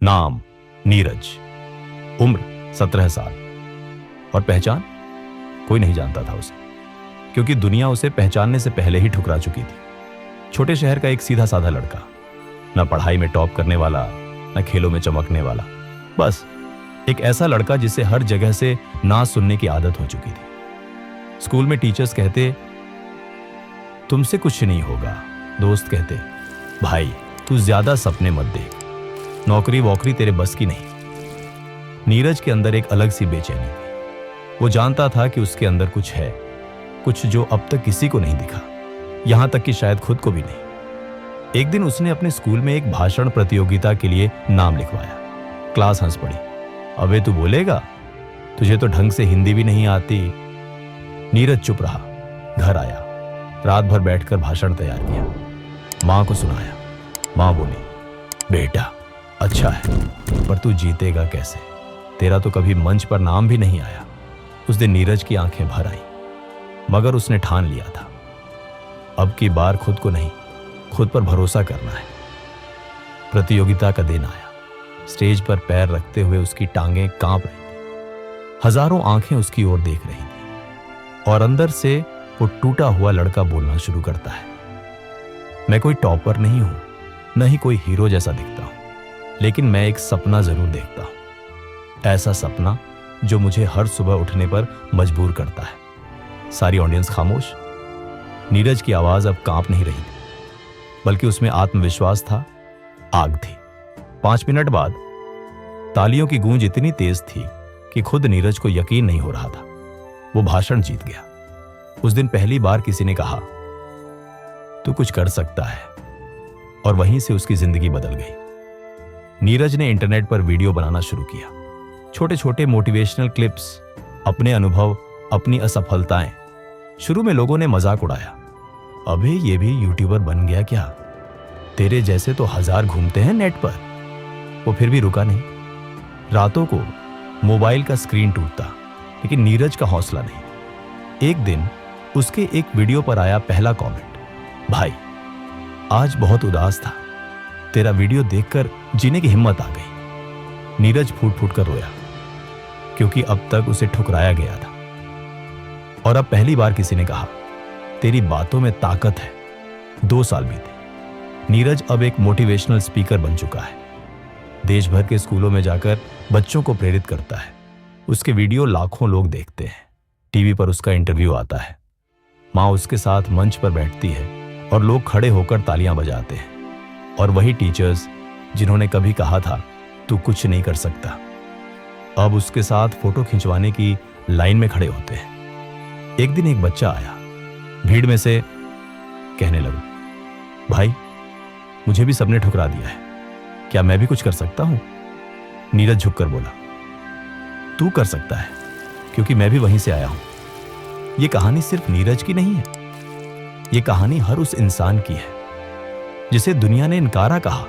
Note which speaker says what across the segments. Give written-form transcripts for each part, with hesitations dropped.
Speaker 1: नाम नीरज, उम्र 17 साल और पहचान कोई नहीं जानता था उसे, क्योंकि दुनिया उसे पहचानने से पहले ही ठुकरा चुकी थी। छोटे शहर का एक सीधा साधा लड़का, न पढ़ाई में टॉप करने वाला, न खेलों में चमकने वाला, बस एक ऐसा लड़का जिसे हर जगह से ना सुनने की आदत हो चुकी थी। स्कूल में टीचर्स कहते तुमसे कुछ नहीं होगा, दोस्त कहते भाई तू ज्यादा सपने मत देख, नौकरी वोकरी तेरे बस की नहीं। नीरज के अंदर एक अलग सी बेचैनी थी। वो जानता था कि उसके अंदर कुछ है, कुछ जो अब तक किसी को नहीं दिखा, यहां तक कि शायद खुद को भी नहीं। एक दिन उसने अपने स्कूल में एक भाषण प्रतियोगिता के लिए नाम लिखवाया। क्लास हंस पड़ी। अबे तू बोलेगा, तुझे तो ढंग से हिंदी भी नहीं आती। नीरज चुप रहा, घर आया, रात भर बैठकर भाषण तैयार किया, मां को सुनाया। मां बोली, बेटा अच्छा है, पर तू जीतेगा कैसे, तेरा तो कभी मंच पर नाम भी नहीं आया। उस दिन नीरज की आंखें भर आईं, मगर उसने ठान लिया था अब की बार खुद को नहीं, खुद पर भरोसा करना है। प्रतियोगिता का दिन आया। स्टेज पर पैर रखते हुए उसकी टांगें कांप रही थी। हजारों आंखें उसकी ओर देख रही थी और अंदर से वो टूटा हुआ लड़का बोलना शुरू करता है। मैं कोई टॉपर नहीं हूं, न ही कोई हीरो जैसा दिखता हूं, लेकिन मैं एक सपना जरूर देखता हूं। ऐसा सपना जो मुझे हर सुबह उठने पर मजबूर करता है। सारी ऑडियंस खामोश। नीरज की आवाज अब कांप नहीं रही थी, बल्कि उसमें आत्मविश्वास था, आग थी। 5 मिनट बाद तालियों की गूंज इतनी तेज थी कि खुद नीरज को यकीन नहीं हो रहा था। वो भाषण जीत गया। उस दिन पहली बार किसी ने कहा तू कुछ कर सकता है, और वहीं से उसकी जिंदगी बदल गई। नीरज ने इंटरनेट पर वीडियो बनाना शुरू किया, छोटे छोटे मोटिवेशनल क्लिप्स, अपने अनुभव, अपनी असफलताएं। शुरू में लोगों ने मजाक उड़ाया, अबे ये भी यूट्यूबर बन गया क्या, तेरे जैसे तो 1000 घूमते हैं नेट पर। वो फिर भी रुका नहीं। रातों को मोबाइल का स्क्रीन टूटता, लेकिन नीरज का हौसला नहीं। एक दिन उसके एक वीडियो पर आया पहला कमेंट, भाई आज बहुत उदास था, तेरा वीडियो देखकर जीने की हिम्मत आ गई। नीरज फूट फूट कर रोया, क्योंकि अब तक उसे ठुकराया गया था। और अब पहली बार किसी ने कहा तेरी बातों में ताकत है। 2 साल बीते। नीरज अब एक मोटिवेशनल स्पीकर बन चुका है। देश भर के स्कूलों में जाकर बच्चों को प्रेरित करता है। उसके वीडियो लाखों लोग देखते हैं। टीवी पर उसका इंटरव्यू आता है। माँ उसके साथ मंच पर बैठती है और लोग खड़े होकर तालियां बजाते हैं। और वही टीचर्स जिन्होंने कभी कहा था तू कुछ नहीं कर सकता, अब उसके साथ फोटो खिंचवाने की लाइन में खड़े होते हैं। एक दिन एक बच्चा आया, भीड़ में से कहने लगा, भाई मुझे भी सबने ठुकरा दिया है, क्या मैं भी कुछ कर सकता हूं? नीरज झुककर बोला, तू कर सकता है, क्योंकि मैं भी वहीं से आया हूं। यह कहानी सिर्फ नीरज की नहीं है, यह कहानी हर उस इंसान की है जिसे दुनिया ने इनकारा कहा,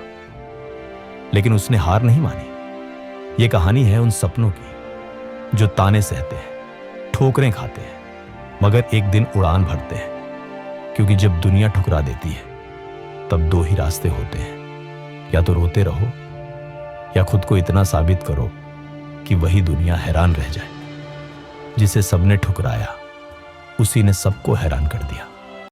Speaker 1: लेकिन उसने हार नहीं मानी। यह कहानी है उन सपनों की जो ताने सहते हैं, ठोकरें खाते हैं, मगर एक दिन उड़ान भरते हैं। क्योंकि जब दुनिया ठुकरा देती है तब 2 ही रास्ते होते हैं, या तो रोते रहो या खुद को इतना साबित करो कि वही दुनिया हैरान रह जाए। जिसे सबने ठुकराया उसी ने सबको हैरान कर दिया।